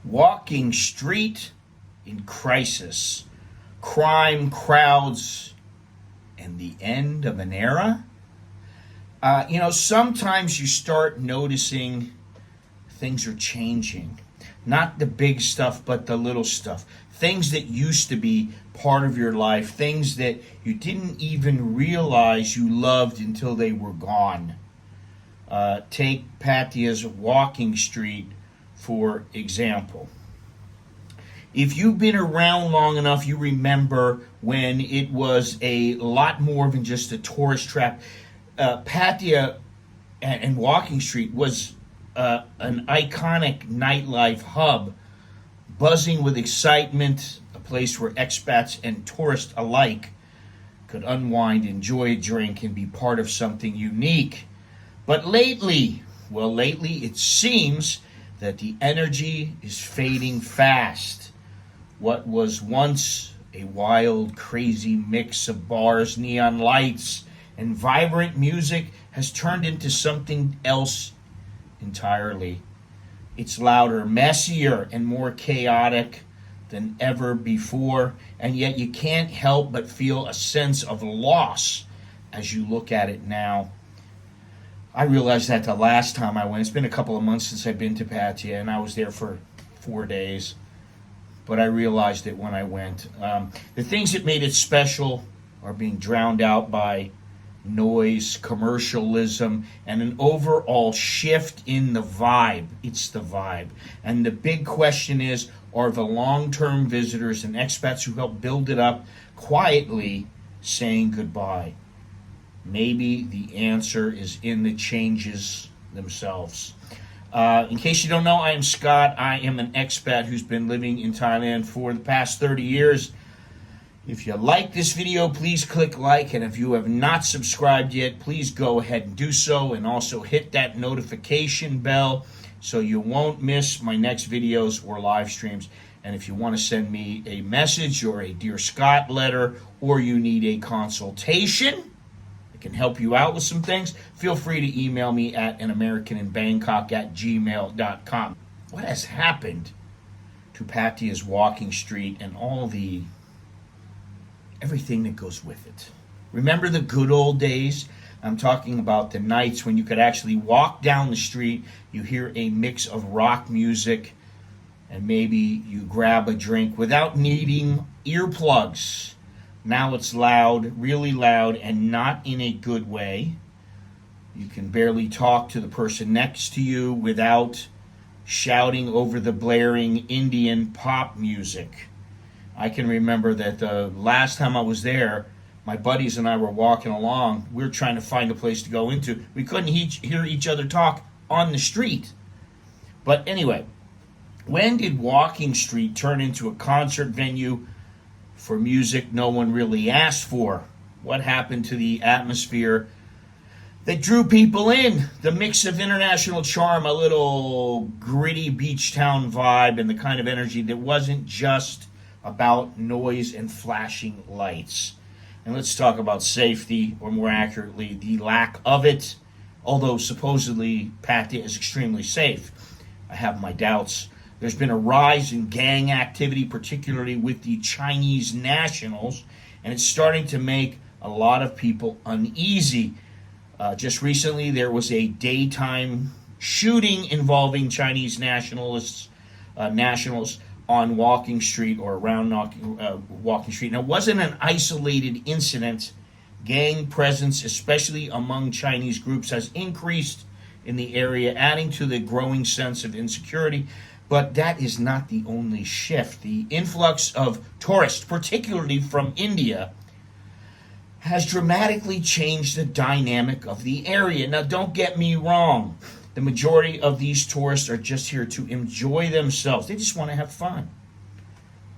Walking street in crisis, crime, crowds, and the end of an era. Sometimes you start noticing things are changing. Not the big stuff, but the little stuff. Things that used to be part of your life, things that you didn't even realize you loved until they were gone. Take Pattaya's walking street, for example. If you've been around long enough, you remember when it was a lot more than just a tourist trap. Pattaya and Walking Street was an iconic nightlife hub, buzzing with excitement, a place where expats and tourists alike could unwind, enjoy a drink, and be part of something unique. But lately it seems that the energy is fading fast. What was once a wild, crazy mix of bars, neon lights, and vibrant music has turned into something else entirely. It's louder, messier, and more chaotic than ever before, and yet you can't help but feel a sense of loss as you look at it now. I realized that the last time I went, it's been a couple of months since I've been to Pattaya, and I was there for 4 days. But I realized it when I went. The things that made it special are being drowned out by noise, commercialism, and an overall shift in the vibe. It's the vibe. And the big question is, are the long-term visitors and expats who helped build it up quietly saying goodbye? Maybe the answer is in the changes themselves. In case you don't know, I am Scott. I am an expat who's been living in Thailand for the past 30 years. If you like this video, please click like, and if you have not subscribed yet, please go ahead and do so, and also hit that notification bell so you won't miss my next videos or live streams. And if you want to send me a message or a Dear Scott letter, or you need a consultation, can help you out with some things, feel free to email me at anamericaninbangkok@gmail.com. What has happened to Pattaya's Walking Street and everything that goes with it? Remember the good old days? I'm talking about the nights when you could actually walk down the street, you hear a mix of rock music, and maybe you grab a drink without needing earplugs. Now it's loud, really loud, and not in a good way. You can barely talk to the person next to you without shouting over the blaring Indian pop music. I can remember that the last time I was there, my buddies and I were walking along. We were trying to find a place to go into. We couldn't hear each other talk on the street. But anyway, when did Walking Street turn into a concert venue for music no one really asked for? What happened to the atmosphere that drew people in? The mix of international charm, a little gritty beach town vibe, and the kind of energy that wasn't just about noise and flashing lights. And let's talk about safety, or more accurately, the lack of it. Although supposedly Pattaya is extremely safe, I have my doubts. There's been a rise in gang activity, particularly with the Chinese nationals, and it's starting to make a lot of people uneasy. Just recently, there was a daytime shooting involving Chinese nationals on Walking Street, or around Walking Street. Now, it wasn't an isolated incident. Gang presence, especially among Chinese groups, has increased in the area, adding to the growing sense of insecurity. But that is not the only shift. The influx of tourists, particularly from India, has dramatically changed the dynamic of the area. Now, don't get me wrong. The majority of these tourists are just here to enjoy themselves. They just want to have fun.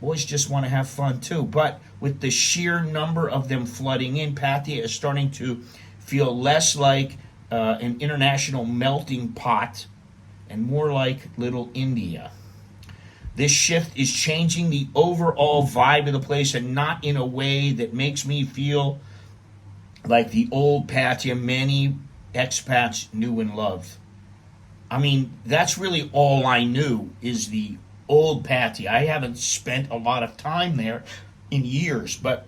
Boys just want to have fun too. But with the sheer number of them flooding in, Pattaya is starting to feel less like an international melting pot and more like Little India. This shift is changing the overall vibe of the place, and not in a way that makes me feel like the old Pattaya many expats knew and loved. I mean, that's really all I knew, is the old Pattaya. I haven't spent a lot of time there in years, but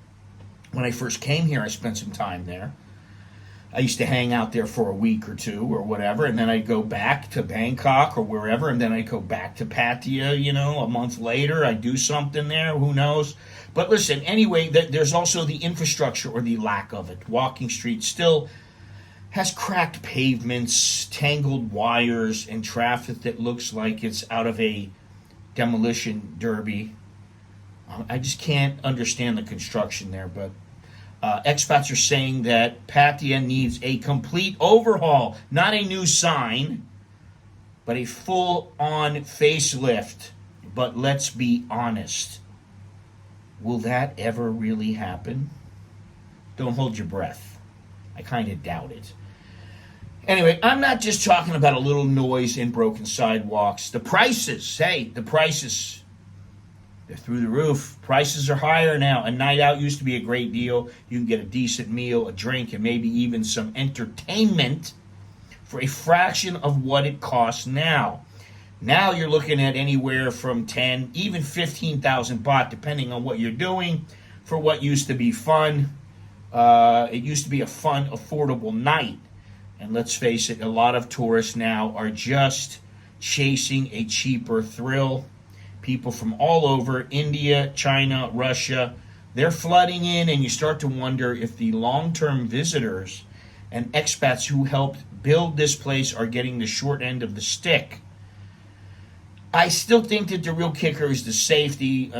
when I first came here, I spent some time there. I used to hang out there for a week or two or whatever, and then I'd go back to Bangkok or wherever, and then I'd go back to Pattaya, a month later. I'd do something there, who knows. But listen, anyway, there's also the infrastructure or the lack of it. Walking Street still has cracked pavements, tangled wires, and traffic that looks like it's out of a demolition derby. I just can't understand the construction there, but expats are saying that Pattaya needs a complete overhaul, not a new sign, but a full-on facelift. But let's be honest, will that ever really happen? Don't hold your breath. I kind of doubt it. Anyway, I'm not just talking about a little noise and broken sidewalks. The prices, they're through the roof. Prices are higher now. A night out used to be a great deal. You can get a decent meal, a drink, and maybe even some entertainment for a fraction of what it costs now. Now you're looking at anywhere from 10, even 15,000 baht, depending on what you're doing, for what used to be fun. It used to be a fun, affordable night. And let's face it, a lot of tourists now are just chasing a cheaper thrill. People from all over, India, China, Russia, they're flooding in, and you start to wonder if the long-term visitors and expats who helped build this place are getting the short end of the stick. I still think that the real kicker is the safety.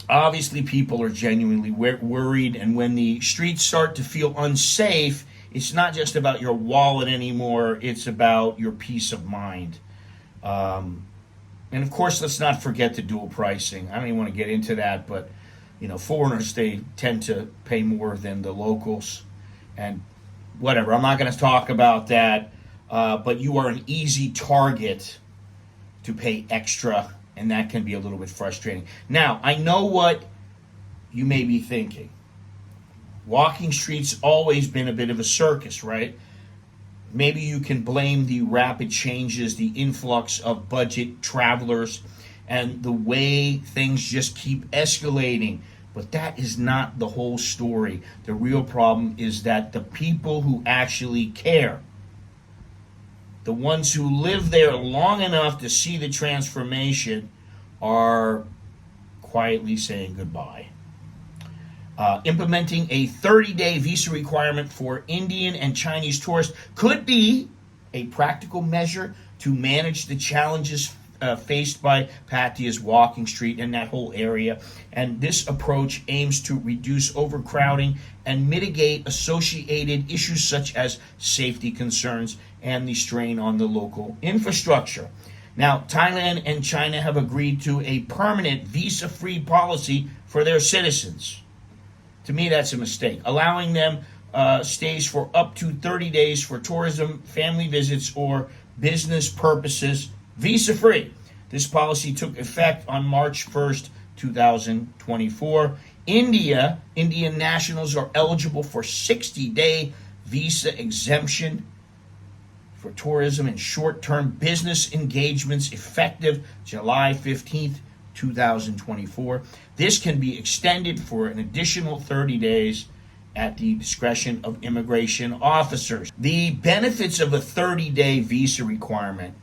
Obviously, people are genuinely worried, and when the streets start to feel unsafe, it's not just about your wallet anymore, it's about your peace of mind. And of course, let's not forget the dual pricing. I don't even want to get into that, but foreigners, they tend to pay more than the locals, and whatever. I'm not going to talk about that, but you are an easy target to pay extra, and that can be a little bit frustrating. Now, I know what you may be thinking. Walking Street's always been a bit of a circus, right? Maybe you can blame the rapid changes, the influx of budget travelers, and the way things just keep escalating. But that is not the whole story. The real problem is that the people who actually care, the ones who live there long enough to see the transformation, are quietly saying goodbye. Implementing a 30-day visa requirement for Indian and Chinese tourists could be a practical measure to manage the challenges faced by Pattaya's Walking Street and that whole area. And this approach aims to reduce overcrowding and mitigate associated issues such as safety concerns and the strain on the local infrastructure. Now, Thailand and China have agreed to a permanent visa-free policy for their citizens. To me, that's a mistake. Allowing them stays for up to 30 days for tourism, family visits, or business purposes, visa-free. This policy took effect on March 1st, 2024. Indian nationals are eligible for 60-day visa exemption for tourism and short-term business engagements effective July 15th, 2024. This can be extended for an additional 30 days at the discretion of immigration officers. The benefits of a 30-day visa requirement: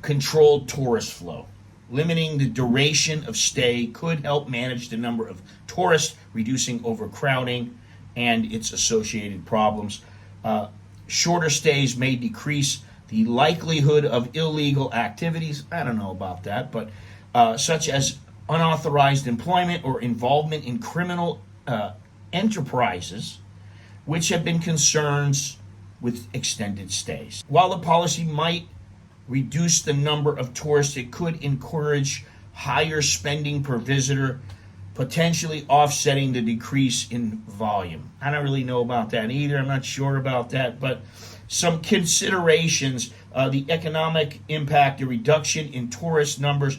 controlled tourist flow. Limiting the duration of stay could help manage the number of tourists, reducing overcrowding and its associated problems. Shorter stays may decrease the likelihood of illegal activities. I don't know about that, but such as unauthorized employment or involvement in criminal enterprises, which have been concerns with extended stays. While the policy might reduce the number of tourists, it could encourage higher spending per visitor, potentially offsetting the decrease in volume. I don't really know about that either. I'm not sure about that, but some considerations: the economic impact, the reduction in tourist numbers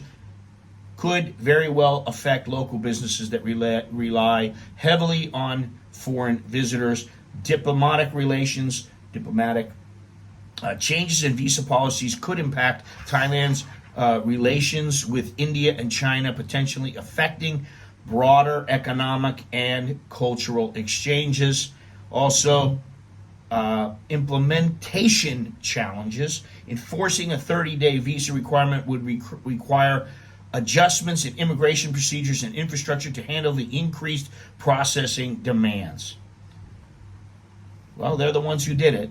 could very well affect local businesses that rely heavily on foreign visitors. Diplomatic changes in visa policies could impact Thailand's relations with India and China, potentially affecting broader economic and cultural exchanges. Also, implementation challenges. Enforcing a 30-day visa requirement would require adjustments in immigration procedures and infrastructure to handle the increased processing demands. Well, they're the ones who did it.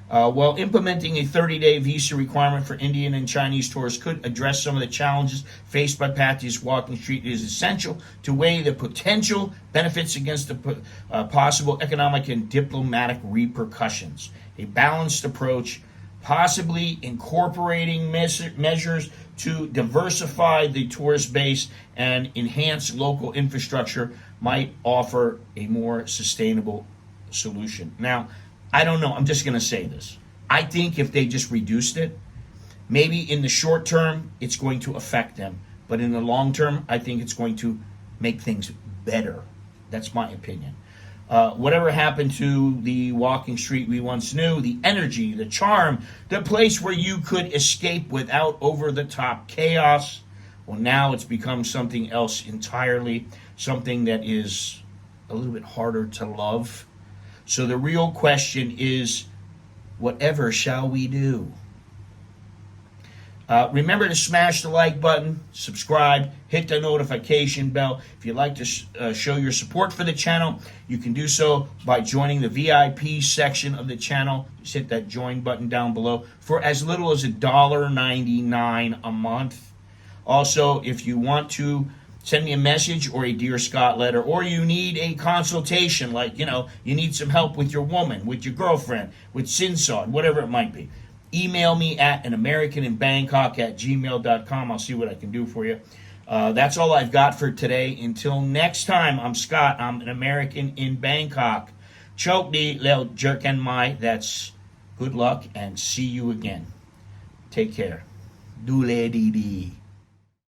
While implementing a 30-day visa requirement for Indian and Chinese tourists could address some of the challenges faced by Pattaya's walking street, it is essential to weigh the potential benefits against the possible economic and diplomatic repercussions. A balanced approach, possibly incorporating measures to diversify the tourist base and enhance local infrastructure, might offer a more sustainable solution. Now, I don't know. I'm just going to say this. I think if they just reduced it, maybe in the short term, it's going to affect them. But in the long term, I think it's going to make things better. That's my opinion. Whatever happened to the walking street we once knew, the energy, the charm, the place where you could escape without over-the-top chaos, well, now it's become something else entirely, something that is a little bit harder to love. So the real question is, whatever shall we do? Remember to smash the like button, subscribe, hit the notification bell. If you'd like to show your support for the channel, you can do so by joining the VIP section of the channel. Just hit that join button down below for as little as $1.99 a month. Also, if you want to send me a message or a Dear Scott letter, or you need a consultation, like, you need some help with your woman, with your girlfriend, with Sinsod, whatever it might be, email me at anamericaninbangkok@gmail.com. I'll see what I can do for you. That's all I've got for today. Until next time, I'm Scott. I'm an American in Bangkok. Chok di leo jerken mai. That's good luck and see you again. Take care. Dule di di.